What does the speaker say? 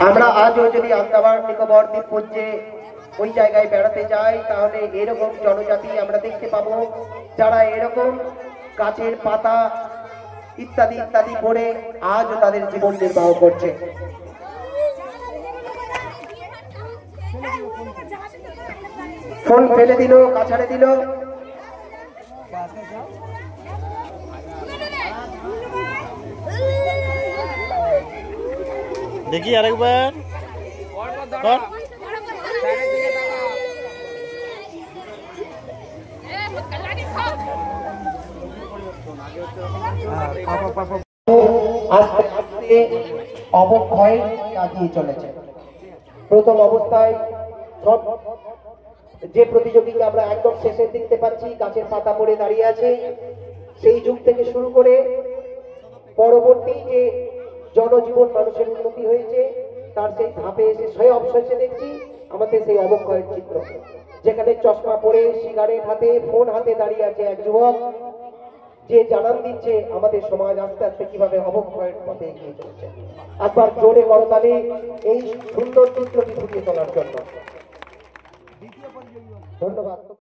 আমরা আজও যদি আন্দামান নিকোবর দ্বীপপুঞ্জে ওই জায়গায় বেড়াতে যাই তাহলে এরকম জনজাতি আমরা দেখতে পাবো যারা এরকম গাছের পাতা ইত্যাদি ইত্যাদি পড়ে আজও তাদের জীবন নির্বাহ করছে। ফোন ফেলে দিল, কাছাড়ে দিল। দেখি আরেকবার আস্তে আস্তে অবক্ষয় এগিয়ে চলেছে। প্রথম অবস্থায় যে প্রতিযোগীকে আমরা একদম শেষে দেখতে পাচ্ছি গাছের পাতা পড়ে দাঁড়িয়ে আছে, সেই যুগ থেকে শুরু করে পরবর্তী যে জনজীবন মানুষের উন্নতি হয়েছে তার সেই ধাপে এসে অবশেষে দেখছি আমাদের সেই অবক্ষয়ের চিত্র, যেখানে চশমা পরে সিগারেট হাতে ফোন হাতে দাঁড়িয়ে আছে এক যুবক, যে জানান দিচ্ছে আমাদের সমাজ আস্তে আস্তে কিভাবে অবক্ষয়ের পথে এগিয়ে চলছে। একবার জোরে করতালি এই সুন্দর চিত্রটি ফুটিয়ে তোলার জন্য। ধন্যবাদ।